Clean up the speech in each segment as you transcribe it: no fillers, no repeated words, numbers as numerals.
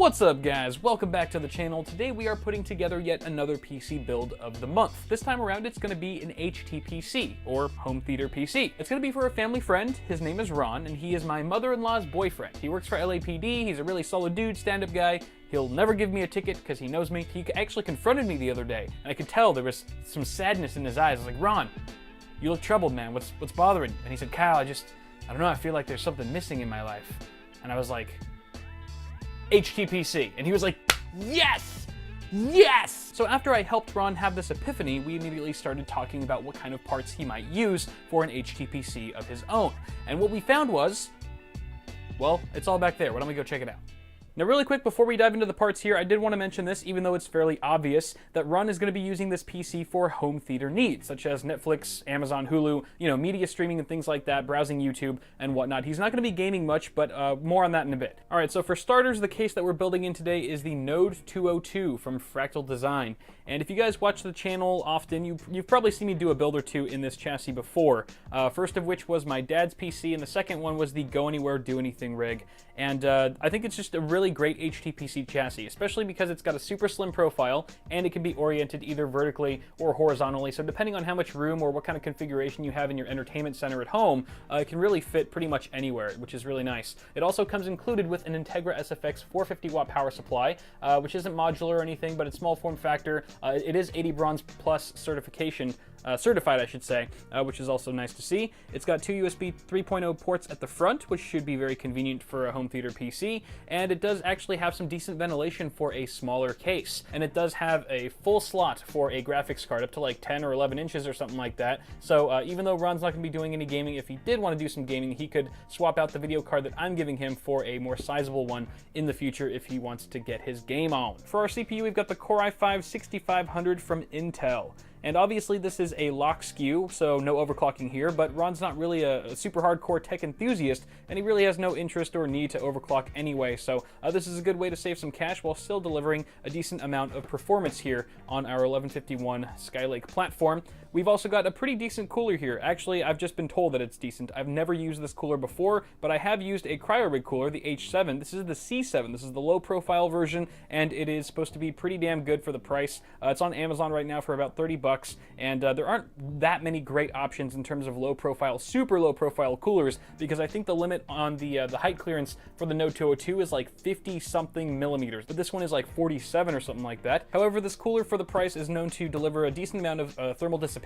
What's up guys, welcome back to the channel. Today we are putting together yet another PC build of the month. This time around it's going to be an HTPC, or home theater PC. It's going to be for a family friend. His name is Ron, and he is my mother-in-law's boyfriend. He works for LAPD, he's a really solid dude, stand-up guy. He'll never give me a ticket because he knows me. He actually confronted me the other day, and I could tell there was some sadness in his eyes. I was like, Ron, you look troubled, man. What's bothering you? And he said, Kyle, I don't know, I feel like there's something missing in my life. And I was like, HTPC. And he was like, yes! Yes! So after I helped Ron have this epiphany, we immediately started talking about what kind of parts he might use for an HTPC of his own. And what we found was, well, it's all back there. Why don't we go check it out? Now really quick, before we dive into the parts here, I did want to mention this, even though it's fairly obvious, that Ron is going to be using this PC for home theater needs, such as Netflix, Amazon, Hulu, media streaming and things like that, browsing YouTube and whatnot. He's not going to be gaming much, but more on that in a bit. Alright, so for starters, the case that we're building in today is the Node 202 from Fractal Design. And if you guys watch the channel often, you've probably seen me do a build or two in this chassis before. First of which was my dad's PC, and the second one was the Go Anywhere, Do Anything rig. And I think it's just a really great HTPC chassis, especially because it's got a super slim profile, and it can be oriented either vertically or horizontally. So depending on how much room or what kind of configuration you have in your entertainment center at home, it can really fit pretty much anywhere, which is really nice. It also comes included with an Integra SFX 450 watt power supply, which isn't modular or anything, but it's small form factor. It is 80 Bronze Plus certification, certified I should say, which is also nice to see. It's got two USB 3.0 ports at the front, which should be very convenient for a home theater PC, and it does actually have some decent ventilation for a smaller case. And it does have a full slot for a graphics card up to like 10 or 11 inches or something like that. So even though Ron's not going to be doing any gaming, if he did want to do some gaming, he could swap out the video card that I'm giving him for a more sizable one in the future if he wants to get his game on. For our CPU, we've got the Core i5-6500 from Intel. And obviously this is a lock SKU, so no overclocking here, but Ron's not really a super hardcore tech enthusiast, and he really has no interest or need to overclock anyway, so this is a good way to save some cash while still delivering a decent amount of performance here on our 1151 Skylake platform. We've also got a pretty decent cooler here. Actually, I've just been told that it's decent. I've never used this cooler before, but I have used a CryoRig cooler, the H7. This is the C7. This is the low profile version, and it is supposed to be pretty damn good for the price. It's on Amazon right now for about 30 bucks, and there aren't that many great options in terms of low profile, super low profile coolers, because I think the limit on the height clearance for the Node 202 is like 50 something millimeters, but this one is like 47 or something like that. However, this cooler for the price is known to deliver a decent amount of thermal dissipation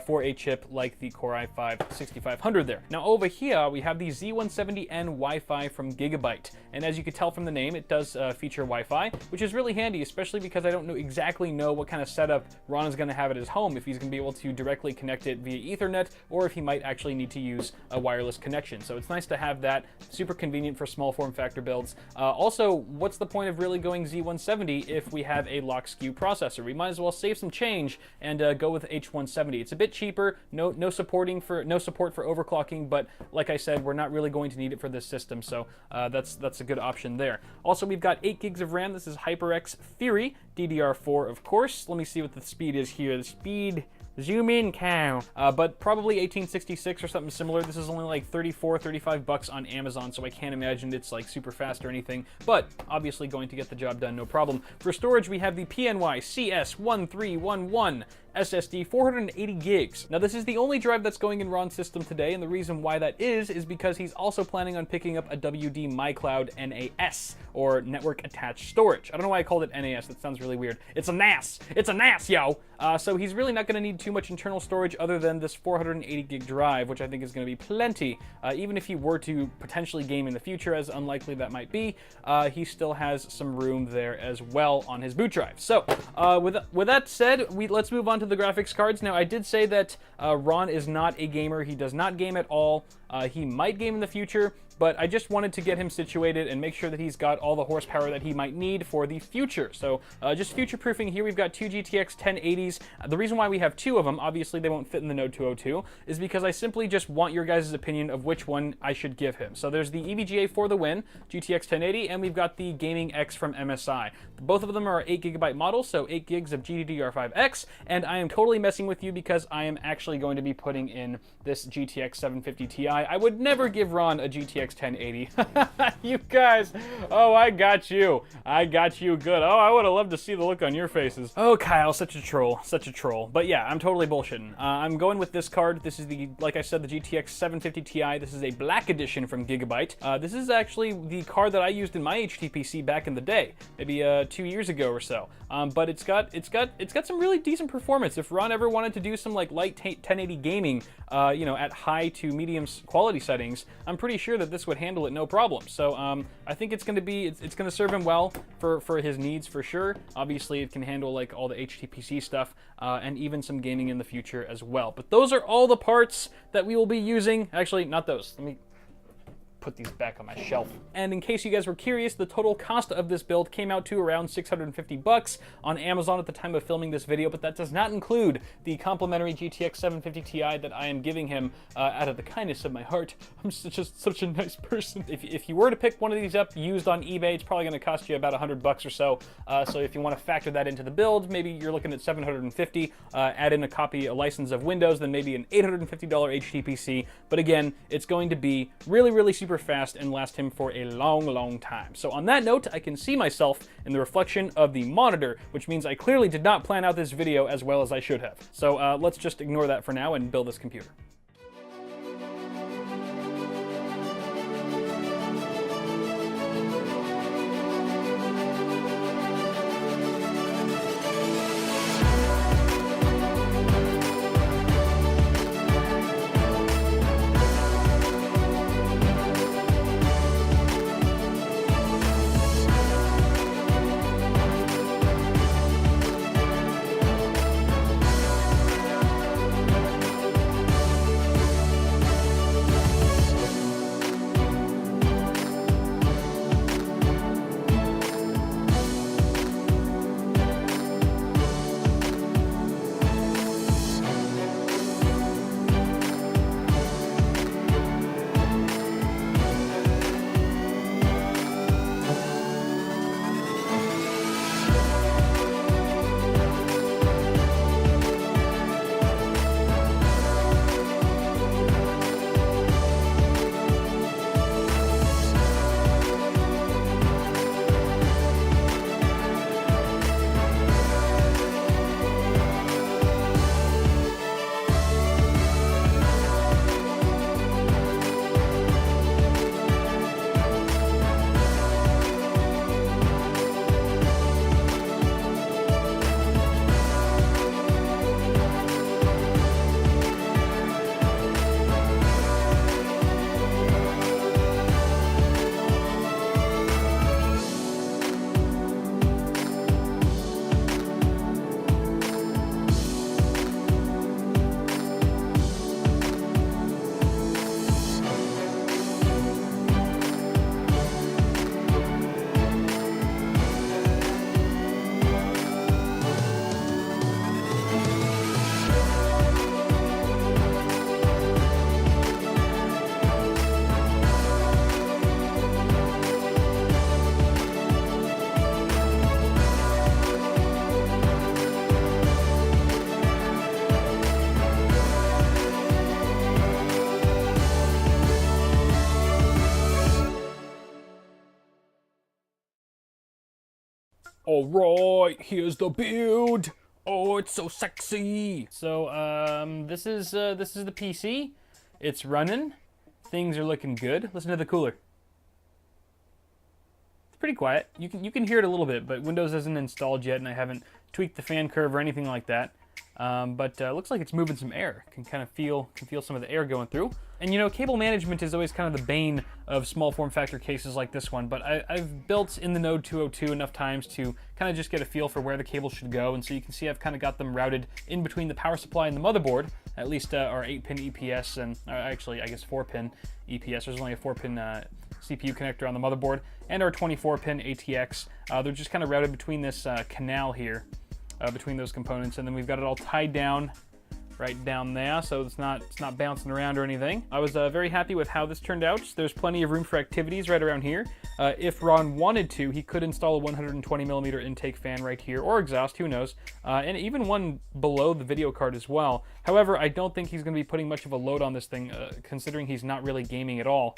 for a chip like the Core i5-6500 there. Now over here we have the Z170N Wi-Fi from Gigabyte, and as you can tell from the name, it does feature Wi-Fi, which is really handy, especially because I don't exactly know what kind of setup Ron is going to have at his home, if he's going to be able to directly connect it via Ethernet, or if he might actually need to use a wireless connection. So it's nice to have that, super convenient for small form factor builds. Also, what's the point of really going Z170 if we have a lock SKU processor? We might as well save some change and go with H170. It's a bit cheaper, no support for overclocking, but like I said, we're not really going to need it for this system, so that's a good option there. Also, we've got 8 gigs of RAM. This is HyperX Theory, DDR4 of course. Let me see what the speed is here. The speed, zoom in, cow. But probably 1866 or something similar. This is only like 35 bucks on Amazon, so I can't imagine it's like super fast or anything, but obviously going to get the job done, no problem. For storage, we have the PNY CS1311 SSD, 480 gigs. Now this is the only drive that's going in Ron's system today, and the reason why that is because he's also planning on picking up a WD MyCloud NAS, or Network Attached Storage. I don't know why I called it NAS, that sounds really weird. It's a NAS! It's a NAS, yo! So he's really not going to need too much internal storage other than this 480 gig drive, which I think is going to be plenty. Even if he were to potentially game in the future, as unlikely that might be, he still has some room there as well on his boot drive. So with that said, let's move on to the graphics cards. Now I did say that Ron is not a gamer. He does not game at all. He might game in the future, but I just wanted to get him situated and make sure that he's got all the horsepower that he might need for the future. So just future-proofing here, we've got two GTX 1080s. The reason why we have two of them, obviously they won't fit in the Node 202, is because I simply just want your guys' opinion of which one I should give him. So there's the EVGA for the win, GTX 1080, and we've got the Gaming X from MSI. Both of them are 8GB models, so 8 gigs of GDDR5X, and I am totally messing with you because I am actually going to be putting in this GTX 750 Ti. I would never give Ron a GTX 1080. You guys, oh, I got you. I got you good. Oh, I would have loved to see the look on your faces. Oh, Kyle, such a troll, such a troll. But yeah, I'm totally bullshitting. I'm going with this card. This is the, like I said, the GTX 750 Ti. This is a black edition from Gigabyte. This is actually the card that I used in my HTPC back in the day, maybe 2 years ago or so. But it's got some really decent performance. If Ron ever wanted to do some like light 1080 gaming, you know, at high to medium quality settings, I'm pretty sure that this would handle it no problem. So I think it's going to be, it's going to serve him well for his needs for sure. Obviously, it can handle like all the HTPC stuff and even some gaming in the future as well. But those are all the parts that we will be using. Actually, not those. Let me put these back on my shelf. And in case you guys were curious, the total cost of this build came out to around 650 bucks on Amazon at the time of filming this video, but that does not include the complimentary GTX 750 Ti that I am giving him out of the kindness of my heart. I'm just such a nice person. If you were to pick one of these up used on eBay, it's probably going to cost you about 100 bucks or so. So if you want to factor that into the build, maybe you're looking at 750. Add in a license of Windows, then maybe an $850 HTPC. But again, it's going to be really super fast and last him for a long time. So on that note, I can see myself in the reflection of the monitor, which means I clearly did not plan out this video as well as I should have. So let's just ignore that for now and build this computer. Alright, here's the build. Oh, it's so sexy. So, this is the PC. It's running. Things are looking good. Listen to the cooler. It's pretty quiet. You can hear it a little bit, but Windows isn't installed yet, and I haven't tweaked the fan curve or anything like that. But looks like it's moving some air. Can kind of feel some of the air going through. And you know, cable management is always kind of the bane of small form factor cases like this one, but I've built in the Node 202 enough times to kind of just get a feel for where the cable should go, and so you can see I've kind of got them routed in between the power supply and the motherboard, at least our 8-pin EPS, and actually I guess 4-pin EPS. There's only a 4-pin CPU connector on the motherboard, and our 24-pin ATX. They're just kind of routed between this canal here, between those components, and then we've got it all tied down right down there, so it's not bouncing around or anything. I was very happy with how this turned out. There's plenty of room for activities right around here. If Ron wanted to, he could install a 120mm intake fan right here, or exhaust, who knows, and even one below the video card as well. However, I don't think he's going to be putting much of a load on this thing, considering he's not really gaming at all.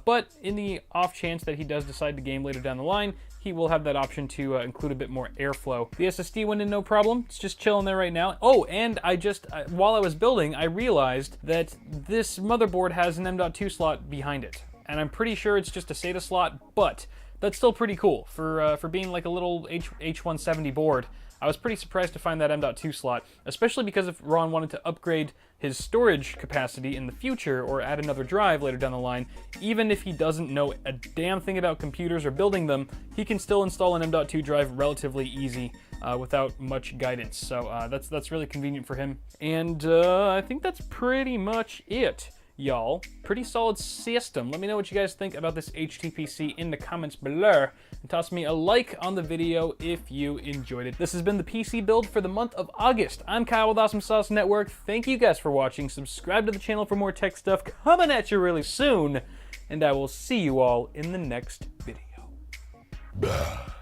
But in the off chance that he does decide to game later down the line, he will have that option to include a bit more airflow. The SSD went in no problem. It's just chilling there right now. Oh, and I just, while I was building, I realized that this motherboard has an M.2 slot behind it. And I'm pretty sure it's just a SATA slot, but that's still pretty cool for being like a little H170 board. I was pretty surprised to find that M.2 slot, especially because if Ron wanted to upgrade his storage capacity in the future or add another drive later down the line, even if he doesn't know a damn thing about computers or building them, he can still install an M.2 drive relatively easy without much guidance. So that's really convenient for him. And I think that's pretty much it, y'all. Pretty solid system. Let me know what you guys think about this HTPC in the comments below, and toss me a like on the video if you enjoyed it. This has been the PC build for the month of August. I'm Kyle with Awesome Sauce Network. Thank you guys for watching. Subscribe to the channel for more tech stuff coming at you really soon, and I will see you all in the next video.